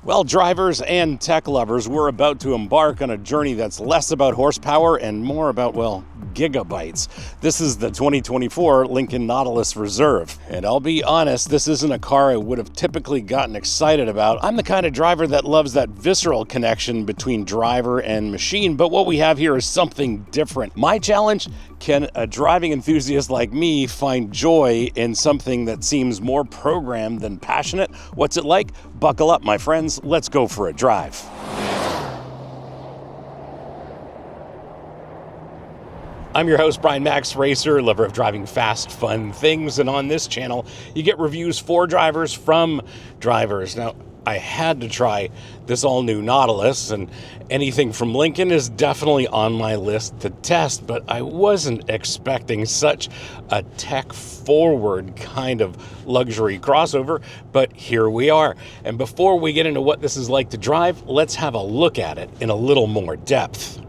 Well, drivers and tech lovers, we're about to embark on a journey that's less about horsepower and more about, well, gigabytes. This is the 2024 Lincoln Nautilus Reserve. And I'll be honest, this isn't a car I would have typically gotten excited about. I'm the kind of driver that loves that visceral connection between driver and machine, but what we have here is something different. My challenge: can a driving enthusiast like me find joy in something that seems more programmed than passionate? What's it like? Buckle up, my friends. Let's go for a drive. I'm your host, Brian Max Racer, lover of driving fast, fun things. And on this channel, you get reviews for drivers from drivers. Now, I had to try this all-new Nautilus, and anything from Lincoln is definitely on my list to test, but I wasn't expecting such a tech-forward kind of luxury crossover, but here we are. And before we get into what this is like to drive, let's have a look at it in a little more depth.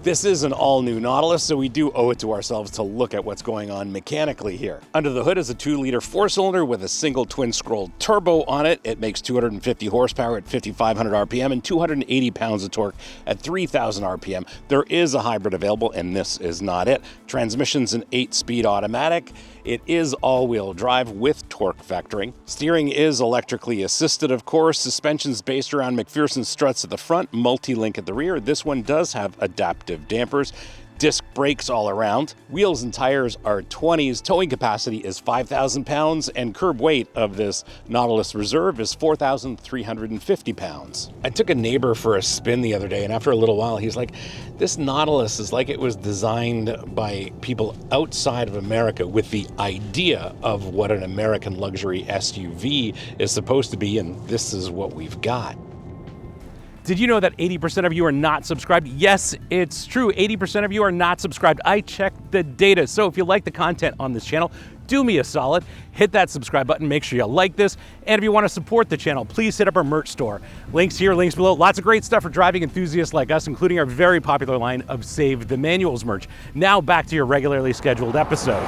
This is an all-new Nautilus, so we do owe it to ourselves to look at what's going on mechanically here. Under the hood is a 2-liter 4-cylinder with a single twin-scroll turbo on it. It makes 250 horsepower at 5,500 RPM and 280 pounds of torque at 3,000 RPM. There is a hybrid available, and this is not it. Transmission's an 8-speed automatic. It is all-wheel drive with torque vectoring. Steering is electrically assisted, of course. Suspension's based around McPherson struts at the front, multi-link at the rear. This one does have adaptive dampers. Disc brakes all around. Wheels and tires are 20s. Towing capacity is 5,000 pounds, and curb weight of this Nautilus Reserve is 4,350 pounds. I took a neighbor for a spin the other day, and after a little while, he's like, this Nautilus is like it was designed by people outside of America with the idea of what an American luxury SUV is supposed to be, and this is what we've got. Did you know that 80% of you are not subscribed? Yes, it's true. 80% of you are not subscribed. I checked the data. So if you like the content on this channel, do me a solid, hit that subscribe button, make sure you like this. And if you want to support the channel, please hit up our merch store. Links here, links below. Lots of great stuff for driving enthusiasts like us, including our very popular line of Save the Manuals merch. Now back to your regularly scheduled episode.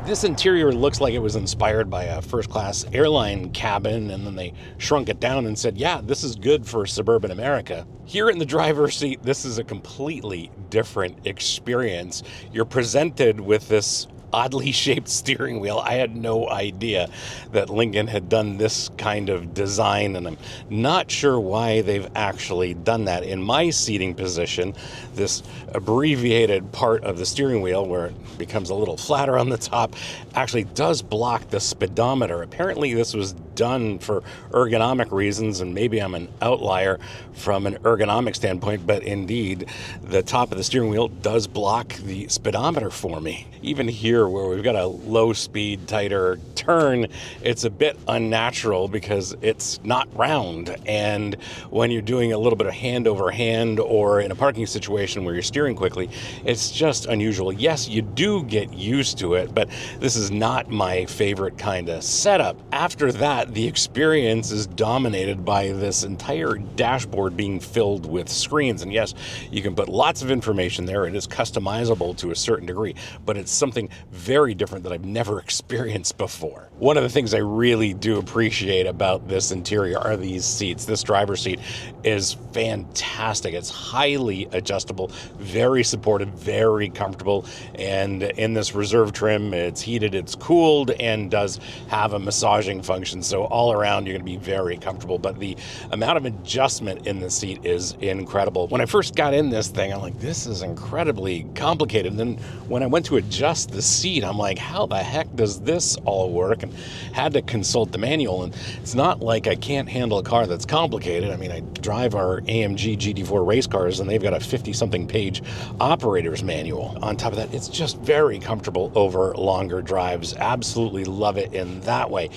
This interior looks like it was inspired by a first-class airline cabin, and then they shrunk it down and said, yeah, this is good for suburban America. Here in the driver's seat, this is a completely different experience. You're presented with this oddly shaped steering wheel. I had no idea that Lincoln had done this kind of design, and I'm not sure why they've actually done that. In my seating position, this abbreviated part of the steering wheel, where it becomes a little flatter on the top, actually does block the speedometer. Apparently this was done for ergonomic reasons, and maybe I'm an outlier from an ergonomic standpoint, but indeed the top of the steering wheel does block the speedometer for me. Even here, where we've got a low speed, tighter turn, it's a bit unnatural because it's not round. And when you're doing a little bit of hand over hand or in a parking situation where you're steering quickly, it's just unusual. Yes, you do get used to it, but this is not my favorite kind of setup. After that, the experience is dominated by this entire dashboard being filled with screens. And yes, you can put lots of information there. It is customizable to a certain degree, but it's something very different that I've never experienced before. One of the things I really do appreciate about this interior are these seats. This driver's seat is fantastic. It's highly adjustable, very supportive, very comfortable, and in this Reserve trim, it's heated, it's cooled, and does have a massaging function. So all around, you're going to be very comfortable, but the amount of adjustment in the seat is incredible. When I first got in this thing, I'm like, this is incredibly complicated. And then when I went to adjust the seat, I'm like, how the heck does this all work? And had to consult the manual. And it's not like I can't handle a car that's complicated. I mean, I drive our AMG GT4 race cars, and they've got a 50-something page operator's manual. On top of that, it's just very comfortable over longer drives. Absolutely love it in that way.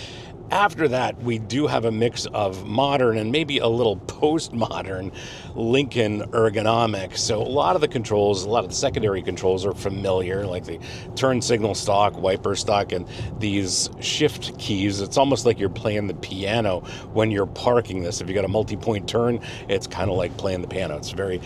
After that, we do have a mix of modern and maybe a little postmodern Lincoln ergonomics. So a lot of the controls, a lot of the secondary controls are familiar, like the turn signal stalk, wiper stalk, and these shift keys. It's almost like you're playing the piano when you're parking this. If you got a multi-point turn, it's kind of like playing the piano. It's very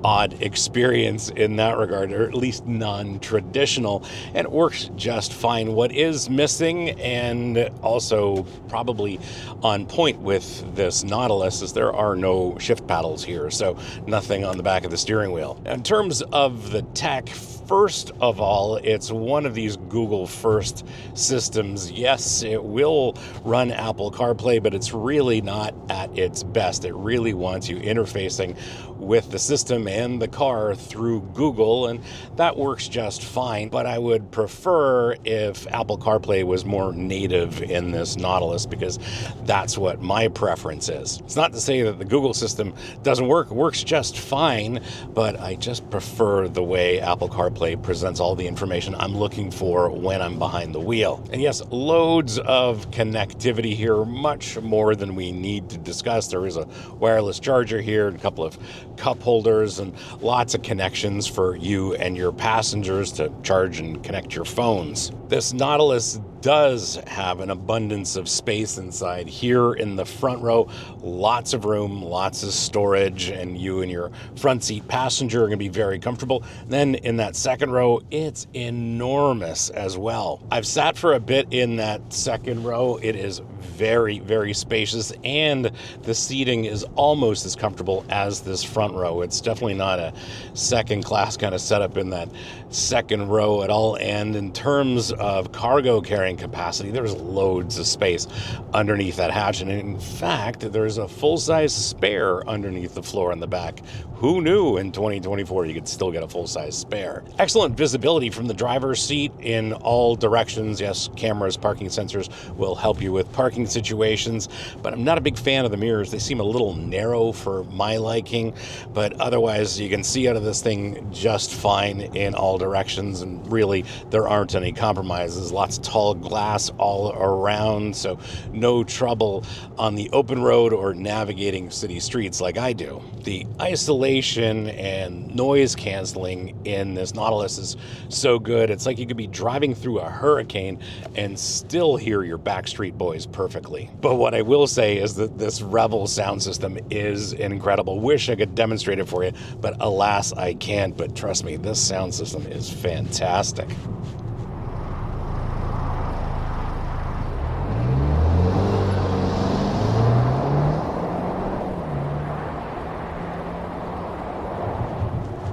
odd experience in that regard, or at least non-traditional, and it works just fine. What is missing, and also probably on point with this Nautilus, is there are no shift paddles here, so nothing on the back of the steering wheel. In terms of the tech, first of all, it's one of these Google first systems. Yes, it will run Apple CarPlay, but it's really not at its best. It really wants you interfacing with the system and the car through Google, and that works just fine. But I would prefer if Apple CarPlay was more native in this Nautilus, because that's what my preference is. It's not to say that the Google system doesn't work. It works just fine, but I just prefer the way Apple CarPlay presents all the information I'm looking for when I'm behind the wheel. And yes, loads of connectivity here, much more than we need to discuss. There is a wireless charger here, a couple of cup holders, and lots of connections for you and your passengers to charge and connect your phones. This Nautilus does have an abundance of space inside. Here in the front row, lots of room, lots of storage, and you and your front seat passenger are going to be very comfortable. Then in that second row, it's enormous as well. I've sat for a bit in that second row. It is very, very spacious, and the seating is almost as comfortable as this front row. It's definitely not a second class kind of setup in that second row at all. And in terms of cargo carrying capacity, there's loads of space underneath that hatch, and in fact there's a full-size spare underneath the floor in the back. Who knew in 2024 you could still get a full-size spare? Excellent visibility from the driver's seat in all directions. Yes, cameras, parking sensors will help you with parking situations, but I'm not a big fan of the mirrors. They seem a little narrow for my liking, but otherwise you can see out of this thing just fine in all directions, and really there aren't any compromises. Lots of tall glass all around, so no trouble on the open road or navigating city streets like I do. The isolation and noise canceling in this Nautilus is so good. It's like you could be driving through a hurricane and still hear your Backstreet Boys perfectly. But what I will say is that this Revel sound system is incredible. Wish I could demonstrate it for you, but alas, I can't. But trust me, this sound system is fantastic.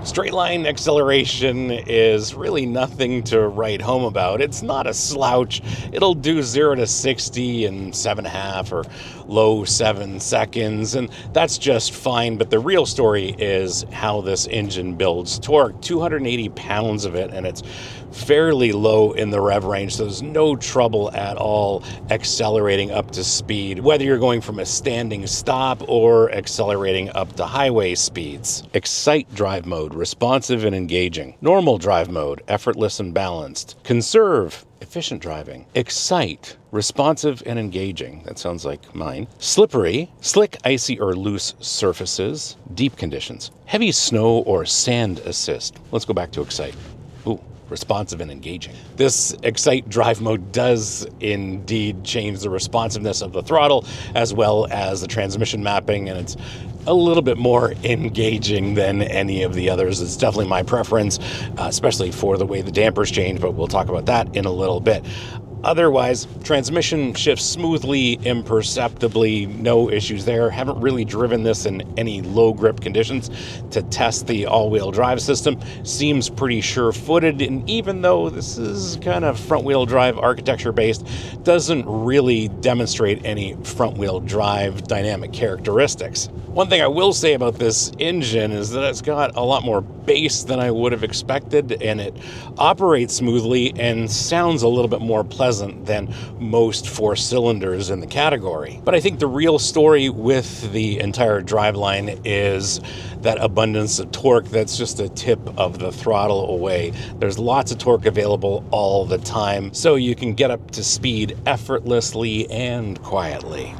Straight line acceleration is really nothing to write home about. It's not a slouch. It'll do 0 to 60 in 7.5 or low 7 seconds, and that's just fine. But the real story is how this engine builds torque. 280 pounds of it, and it's fairly low in the rev range, so there's no trouble at all accelerating up to speed, whether you're going from a standing stop or accelerating up to highway speeds. Excite drive mode, responsive and engaging. Normal drive mode, effortless and balanced. Conserve, efficient driving. Excite, responsive and engaging. That sounds like mine. Slippery, slick, icy, or loose surfaces. Deep conditions. Heavy snow or sand assist. Let's go back to Excite. Ooh. Responsive and engaging. This Excite drive mode does indeed change the responsiveness of the throttle as well as the transmission mapping, and it's a little bit more engaging than any of the others. It's definitely my preference, especially for the way the dampers change, but we'll talk about that in a little bit. Otherwise, transmission shifts smoothly, imperceptibly, no issues there. Haven't really driven this in any low grip conditions to test the all-wheel drive system. Seems pretty sure-footed, and even though this is kind of front-wheel drive architecture based, doesn't really demonstrate any front-wheel drive dynamic characteristics. One thing I will say about this engine is that it's got a lot more bass than I would have expected, and it operates smoothly and sounds a little bit more pleasant than most 4 cylinders in the category. But I think the real story with the entire driveline is that abundance of torque that's just a tip of the throttle away. There's lots of torque available all the time, so you can get up to speed effortlessly and quietly.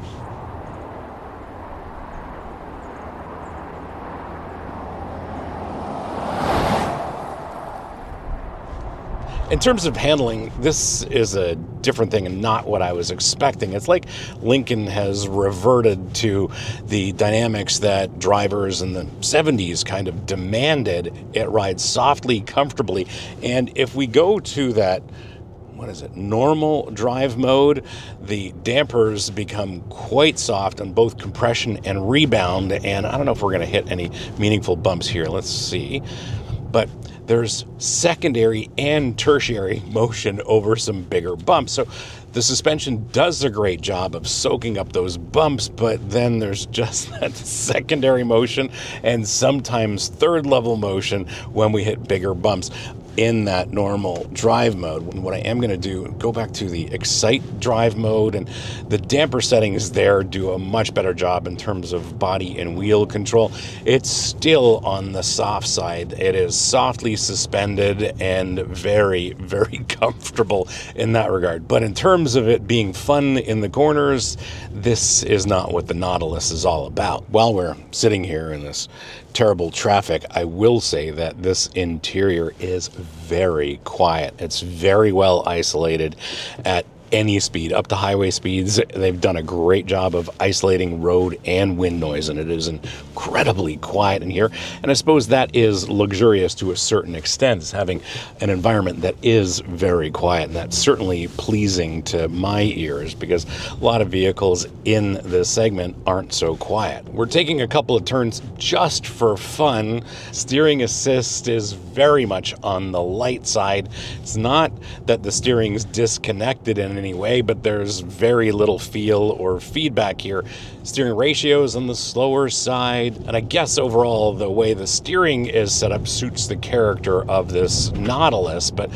In terms of handling, this is a different thing and not what I was expecting. It's like Lincoln has reverted to the dynamics that drivers in the 70s kind of demanded. It rides softly, comfortably, and if we go to that, normal drive mode, the dampers become quite soft on both compression and rebound, and I don't know if we're going to hit any meaningful bumps here. Let's see. But there's secondary and tertiary motion over some bigger bumps. So the suspension does a great job of soaking up those bumps, but then there's just that secondary motion and sometimes third level motion when we hit bigger bumps in that normal drive mode. What I am going to do, go back to the Excite drive mode, and the damper settings there do a much better job in terms of body and wheel control. It's still on the soft side. It is softly suspended and very, very comfortable in that regard. But in terms of it being fun in the corners, this is not what the Nautilus is all about. While we're sitting here in this terrible traffic, I will say that this interior is very quiet. It's very well isolated at any speed, up to highway speeds. They've done a great job of isolating road and wind noise, and it is incredibly quiet in here. And I suppose that is luxurious to a certain extent, is having an environment that is very quiet, and that's certainly pleasing to my ears because a lot of vehicles in this segment aren't so quiet. We're taking a couple of turns just for fun. Steering assist is very much on the light side. It's not that the steering's disconnected in any way, but there's very little feel or feedback here. Steering ratios on the slower side, and I guess overall the way the steering is set up suits the character of this Nautilus, but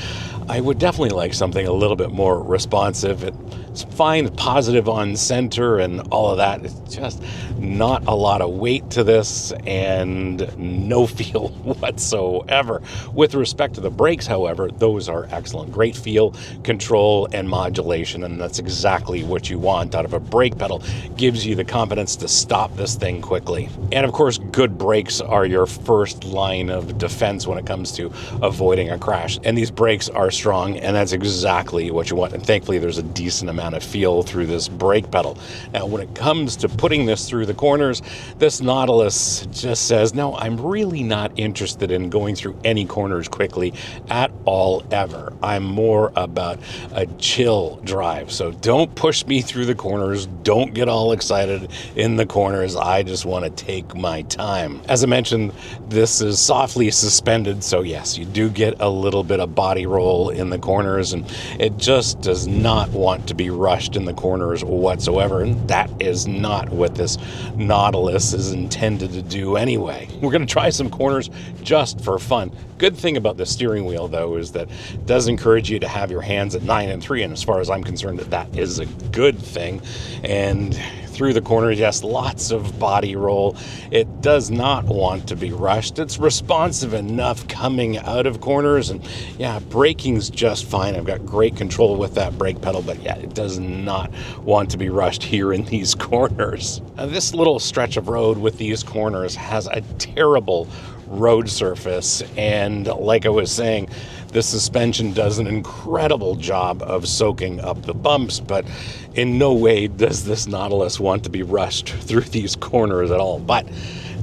I would definitely like something a little bit more responsive. It's fine, positive on center and all of that. It's just not a lot of weight to this and no feel whatsoever. With respect to the brakes, however, those are excellent. Great feel, control, and modulation, and that's exactly what you want out of a brake pedal. Gives you the confidence to stop this thing quickly. And of course, good brakes are your first line of defense when it comes to avoiding a crash. And these brakes are strong, and that's exactly what you want. And thankfully, there's a decent amount of feel through this brake pedal. Now, when it comes to putting this through the corners, this Nautilus just says, no, I'm really not interested in going through any corners quickly at all, ever. I'm more about a chill drive. So don't push me through the corners. Don't get all excited in the corners. I just want to take my time. As I mentioned, this is softly suspended. So yes, you do get a little bit of body roll in the corners, and it just does not want to be rushed in the corners whatsoever. And that is not what this Nautilus is intended to do anyway. We're going to try some corners just for fun. Good thing about the steering wheel, though, is that it does encourage you to have your hands at 9 and 3, and as far as I'm concerned, that is a good thing. And through the corners, yes, lots of body roll. It does not want to be rushed. It's responsive enough coming out of corners, and yeah, braking's just fine. I've got great control with that brake pedal, but yeah, it does not want to be rushed here in these corners. Now, this little stretch of road with these corners has a terrible road surface, and like I was saying, the suspension does an incredible job of soaking up the bumps, but in no way does this Nautilus want to be rushed through these corners at all, but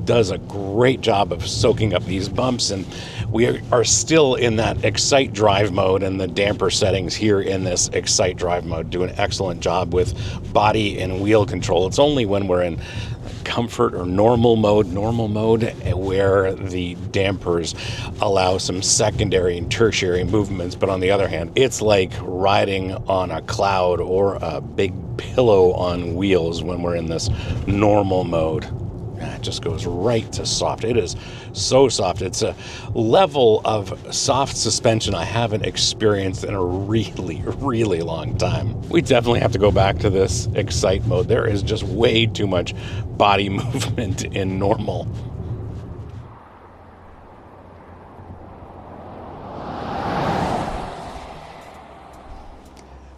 does a great job of soaking up these bumps. And we are still in that Excite drive mode, and the damper settings here in this Excite drive mode do an excellent job with body and wheel control. It's only when we're in comfort or normal mode, where the dampers allow some secondary and tertiary movements. But on the other hand, it's like riding on a cloud or a big pillow on wheels when we're in this normal mode. It just goes right to soft. It is so soft. It's a level of soft suspension I haven't experienced in a really, really long time. We definitely have to go back to this Excite mode. There is just way too much body movement in normal.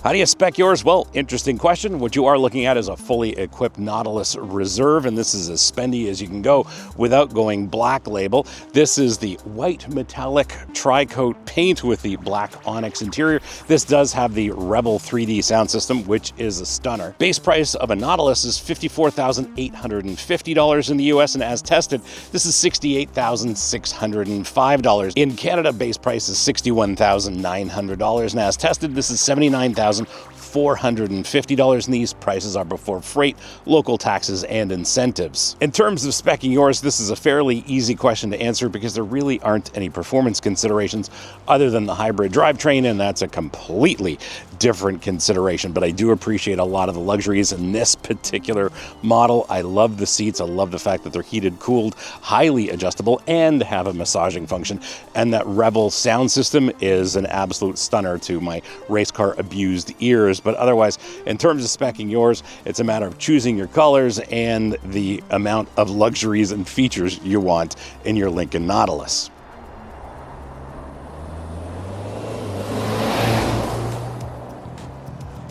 How do you spec yours? Well, interesting question. What you are looking at is a fully equipped Nautilus Reserve, and this is as spendy as you can go without going black label. This is the white metallic tri-coat paint with the black onyx interior. This does have the Rebel 3D sound system, which is a stunner. Base price of a Nautilus is $54,850 in the US, and as tested, this is $68,605. In Canada, base price is $61,900, and as tested, this is $79,450, and these prices are before freight, local taxes, and incentives. In terms of speccing yours, this is a fairly easy question to answer because there really aren't any performance considerations other than the hybrid drivetrain, and that's a completely different consideration. But I do appreciate a lot of the luxuries in this particular model. I love the seats. I love the fact that they're heated, cooled, highly adjustable, and have a massaging function. And that Rebel sound system is an absolute stunner to my race car abused ears. But otherwise, in terms of speccing yours, it's a matter of choosing your colors and the amount of luxuries and features you want in your Lincoln Nautilus.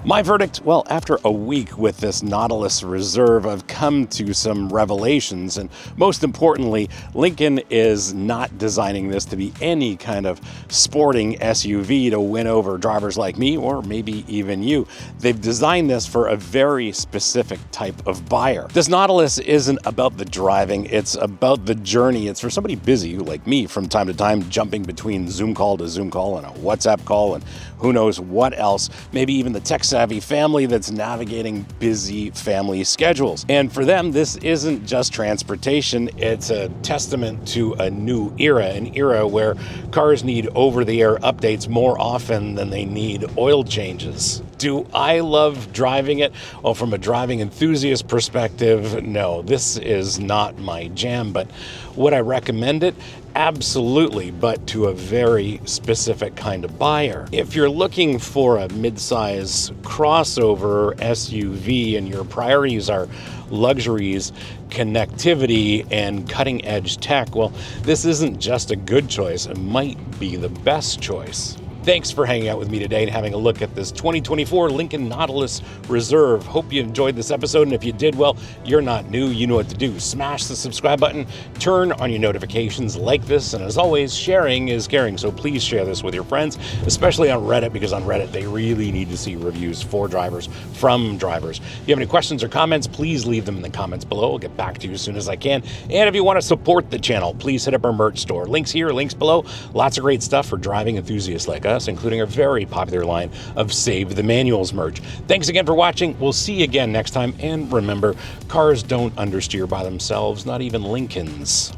My verdict, well, after a week with this Nautilus Reserve, I've come to some revelations, and most importantly, Lincoln is not designing this to be any kind of sporting SUV to win over drivers like me, or maybe even you. They've designed this for a very specific type of buyer. This Nautilus isn't about the driving, it's about the journey. It's for somebody busy like me from time to time, jumping between Zoom call to Zoom call and a WhatsApp call and who knows what else, maybe even the tech-savvy family that's navigating busy family schedules. And for them, this isn't just transportation, it's a testament to a new era, an era where cars need over-the-air updates more often than they need oil changes. Do I love driving it? Well, from a driving enthusiast perspective, no, this is not my jam, but would I recommend it? Absolutely, but to a very specific kind of buyer. If you're looking for a mid-size crossover SUV and your priorities are luxuries, connectivity, and cutting-edge tech, well, this isn't just a good choice, it might be the best choice. Thanks for hanging out with me today and having a look at this 2024 Lincoln Nautilus Reserve. Hope you enjoyed this episode, and if you did, well, you're not new, you know what to do. Smash the subscribe button, turn on your notifications, like this, and as always, sharing is caring, so please share this with your friends, especially on Reddit, because on Reddit, they really need to see reviews for drivers, from drivers. If you have any questions or comments, please leave them in the comments below. I'll get back to you as soon as I can. And if you want to support the channel, please hit up our merch store. Links here, links below. Lots of great stuff for driving enthusiasts like us, including our very popular line of Save the Manuals merch. Thanks again for watching. We'll see you again next time. And remember, cars don't understeer by themselves, not even Lincolns.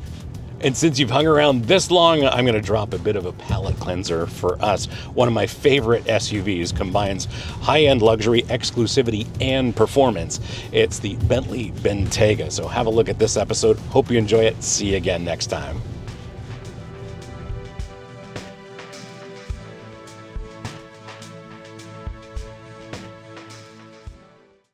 And since you've hung around this long, I'm going to drop a bit of a palate cleanser for us. One of my favorite SUVs combines high-end luxury, exclusivity, and performance. It's the Bentley Bentayga. So have a look at this episode. Hope you enjoy it. See you again next time.